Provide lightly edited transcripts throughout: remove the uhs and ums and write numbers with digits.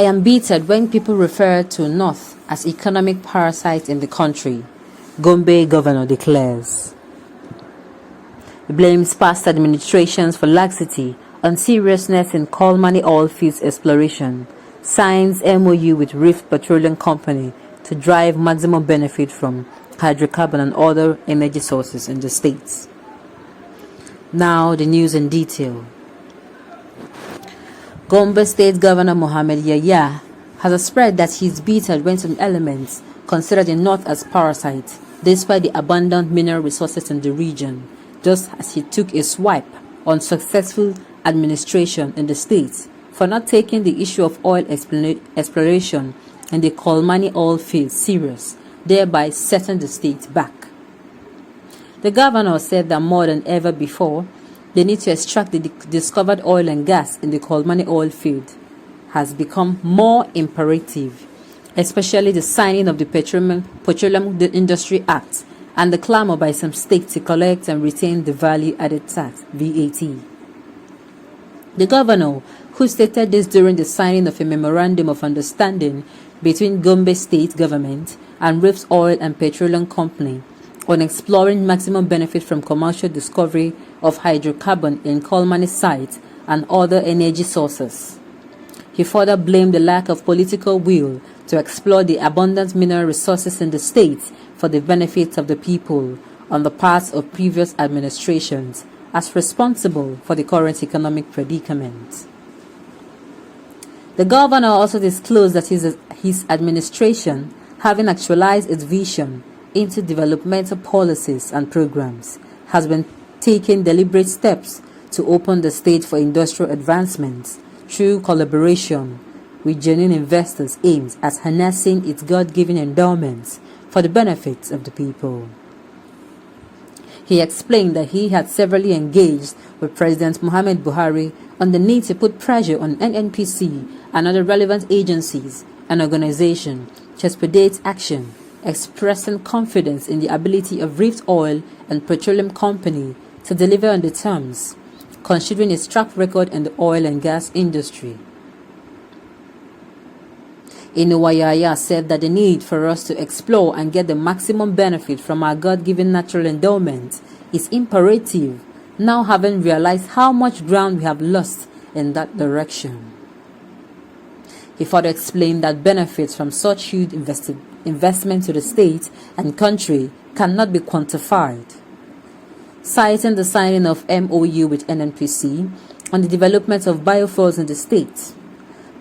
I am bitter when people refer to North as economic parasite in the country, Gombe governor declares. He blames past administrations for laxity, unseriousness in coal money oil fields exploration, signs MOU with Rift Petroleum Company to drive maximum benefit from hydrocarbon and other energy sources in the states. Now the news in detail. Gombe State Governor Mohammed Yahya has spread that he is bitter when some elements considered the North as parasite, despite the abundant mineral resources in the region, just as he took a swipe on successful administration in the state for not taking the issue of oil exploration in the Kolmani oil field serious, thereby setting the state back. The governor said that more than ever before, the need to extract the discovered oil and gas in the Kolmani oil field has become more imperative, especially the signing of the Petroleum Industry Act and the clamor by some states to collect and retain the value-added tax, VAT. The governor, who stated this during the signing of a memorandum of understanding between Gombe State Government and Rift Oil and Petroleum Company on exploring maximum benefit from commercial discovery of hydrocarbon in Kolmani site and other energy sources. He further blamed the lack of political will to explore the abundant mineral resources in the state for the benefit of the people on the part of previous administrations as responsible for the current economic predicament. The governor also disclosed that his administration, having actualized its vision into developmental policies and programs, has been taking deliberate steps to open the state for industrial advancements through collaboration with genuine investors aimed at harnessing its God-given endowments for the benefit of the people. He explained that he had severally engaged with President Muhammad Buhari on the need to put pressure on NNPC and other relevant agencies and organizations to expedite action, expressing confidence in the ability of Rift Oil and Petroleum Company to deliver on the terms, considering its track record in the oil and gas industry. Yahya said that the need for us to explore and get the maximum benefit from our God-given natural endowment is imperative, now having realized how much ground we have lost in that direction. He further explained that benefits from such huge investment to the state and country cannot be quantified, citing the signing of MOU with NNPC on the development of biofuels in the state.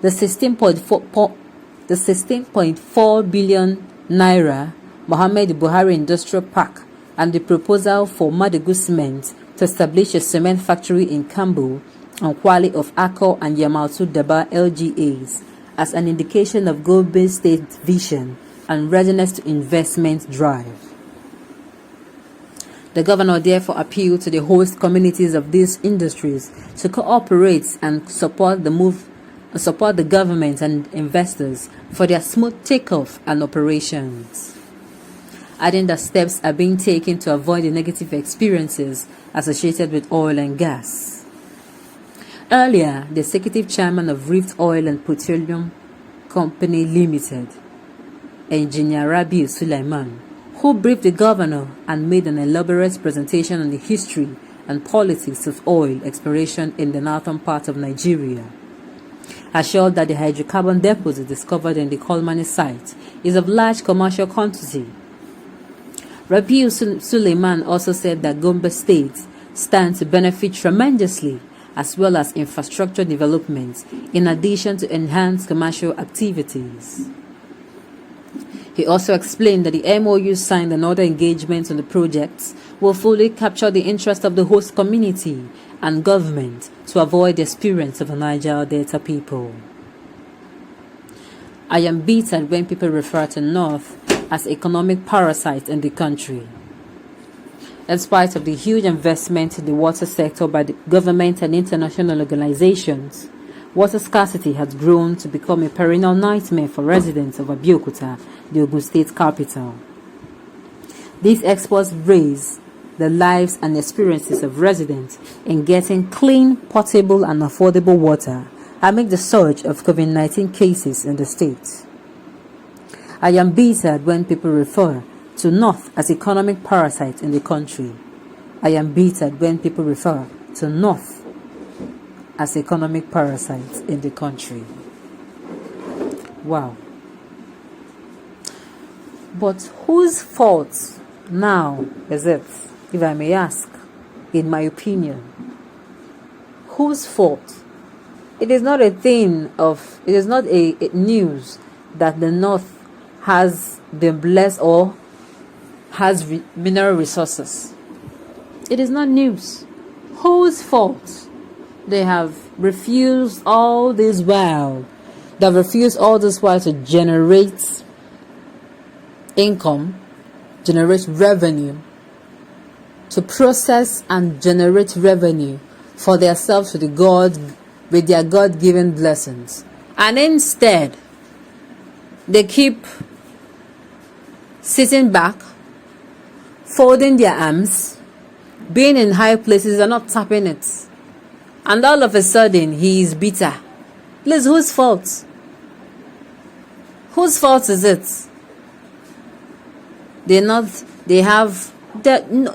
The 16.4 billion naira Muhammad Buhari Industrial Park and the proposal for Madugu Cement to establish a cement factory in Kambu and Kwale of Akko and Yamautu Daba LGAs as an indication of Gombe State's vision and readiness to investment drive. The governor therefore appealed to the host communities of these industries to cooperate and support the government and investors for their smooth takeoff and operations, adding that steps are being taken to avoid the negative experiences associated with oil and gas. Earlier, the executive chairman of Rift Oil and Petroleum Company Limited, Engineer Rabiu Sulaiman, who briefed the governor and made an elaborate presentation on the history and politics of oil exploration in the northern part of Nigeria, assured that the hydrocarbon deposit discovered in the Kolmani site is of large commercial quantity. Rabiu Sulaiman also said that Gombe State stands to benefit tremendously, as well as infrastructure development, in addition to enhanced commercial activities. He also explained that the MOU signed and other engagements on the projects will fully capture the interest of the host community and government to avoid the experience of the Niger Delta people. I am bitter when people refer to North as economic parasite in the country. In spite of the huge investment in the water sector by the government and international organizations, water scarcity has grown to become a perennial nightmare for residents of Abeokuta, the Ogun State capital. These exports raise the lives and experiences of residents in getting clean, potable and affordable water amid the surge of COVID-19 cases in the state. I am bittered when people refer to North as economic parasite in the country. I am bittered when people refer to North as economic parasite in the country. Wow. But whose fault now is it, if I may ask, in my opinion? Whose fault? It is not a news that the North has been blessed or has mineral resources. It is not news. Whose fault? They have refused all this while. They have refused all this while to generate income, generate revenue, to process and generate revenue for themselves with their God-given blessings. And instead, they keep sitting back, folding their arms, being in high places and not tapping it. And all of a sudden, he is bitter. Please, whose fault? Whose fault is it?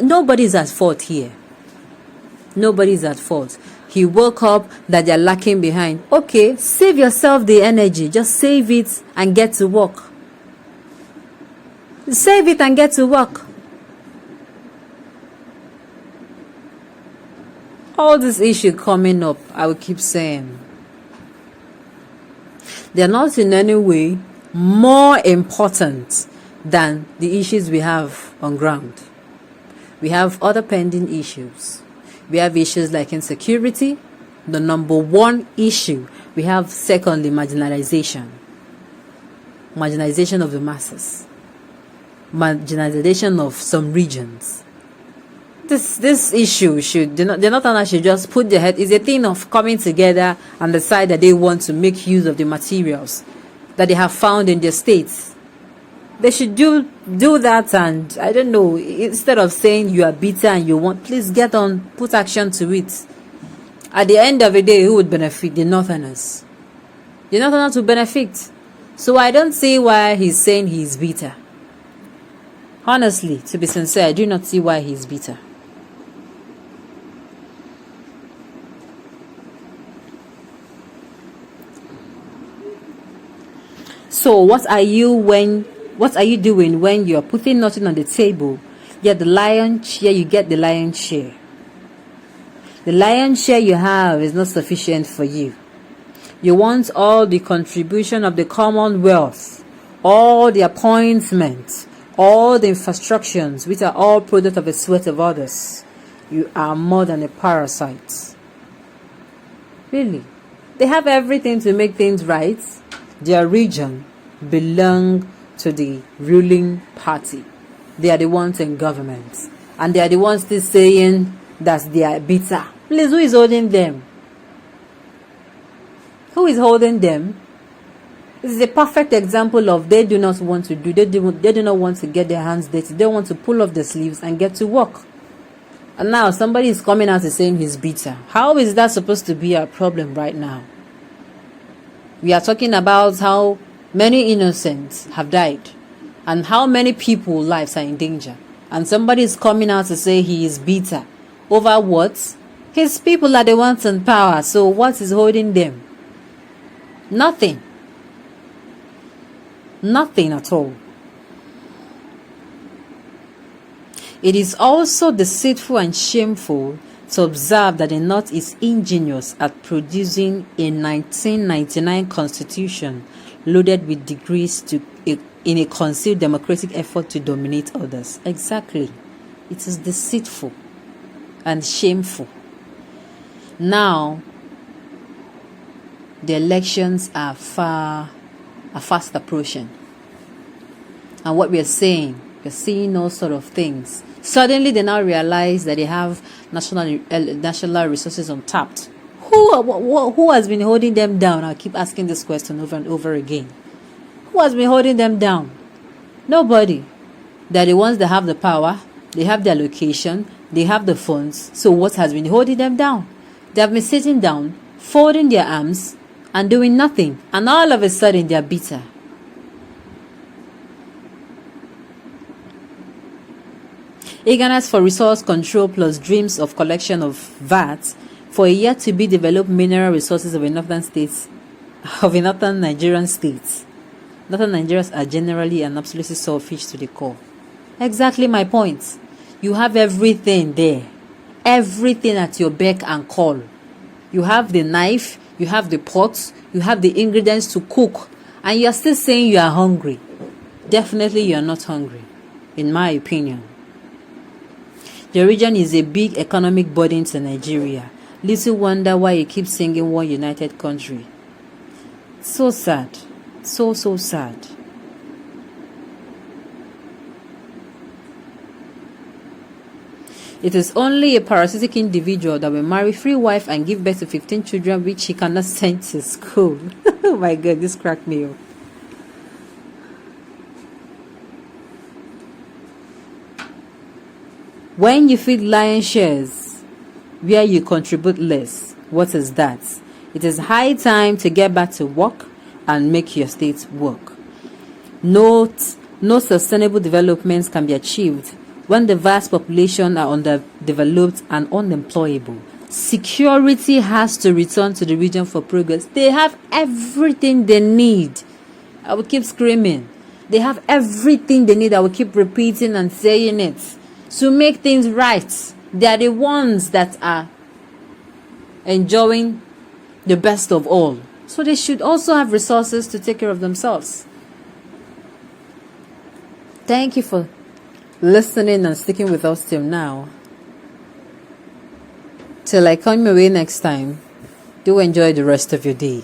Nobody's at fault here. Nobody's at fault. He woke up that they're lacking behind. Okay, save yourself the energy. Just save it and get to work. Save it and get to work. All this issue coming up, I will keep saying, they're not in any way more important than the issues we have on ground. We have other pending issues. We have issues like insecurity, the number one issue. We have, secondly, marginalization of the masses, marginalization of some regions. This issue the Northerners should just put their head. It's a thing of coming together and decide that they want to make use of the materials that they have found in their states. They should do that, and I don't know, instead of saying you are bitter and you want, please get on, put action to it. At the end of the day, who would benefit? The Northerners. The Northerners will benefit. So I don't see why he's saying he's bitter. Honestly, to be sincere, I do not see why he's bitter. So what are you doing when you're putting nothing on the table, yet you get the lion's share? The lion's share you have is not sufficient for you. You want all the contribution of the Commonwealth, all the appointments, all the infrastructures, which are all product of the sweat of others. You are more than a parasite. Really. They have everything to make things right. Their region belong to the ruling party. They are the ones in government. And they are the ones still saying that they are bitter. Please, who is holding them? Who is holding them? This is a perfect example of they do not want to get their hands dirty. They want to pull off the sleeves and get to work. And now somebody is coming out and saying he's bitter. How is that supposed to be our problem right now? We are talking about how many innocents have died and how many people's lives are in danger. And somebody is coming out to say he is bitter. Over what? His people are the ones in power. So what is holding them? Nothing. Nothing at all. It is also deceitful and shameful to observe that the North is ingenious at producing a 1999 constitution loaded with degrees in a concealed democratic effort to dominate others. Exactly. It is deceitful and shameful. Now, the elections are fast approaching. And what we are saying, we're seeing all sort of things. Suddenly, they now realize that they have national resources untapped. Who has been holding them down? I'll keep asking this question over and over again. Who has been holding them down? Nobody. They're the ones that have the power. They have their location. They have the funds. So what has been holding them down? They have been sitting down, folding their arms, and doing nothing, and all of a sudden they are bitter. Eagerness for resource control plus dreams of collection of VAT for a yet to be developed mineral resources of a northern Nigerian states. Northern Nigerians are generally and absolutely selfish to the core. Exactly my point. You have everything there. Everything at your beck and call. You have the knife, you have the pot, you have the ingredients to cook, and you are still saying you are hungry. Definitely you are not hungry, in my opinion. The region is a big economic burden to Nigeria. Little wonder why you keep singing one united country. So sad. So sad. It is only a parasitic individual that will marry free wife and give birth to 15 children which he cannot send to school. Oh my God, this cracked me up. When you feed lion shares where you contribute less, what is that? It is high time to get back to work and make your state work. Note, no sustainable developments can be achieved when the vast population are underdeveloped and unemployable. Security has to return to the region for progress. They have everything they need. I will keep screaming. They have everything they need. I will keep repeating and saying it to make things right. They are the ones that are enjoying the best of all. So they should also have resources to take care of themselves. Thank you for listening and sticking with us till now. Till I come your way next time, do enjoy the rest of your day.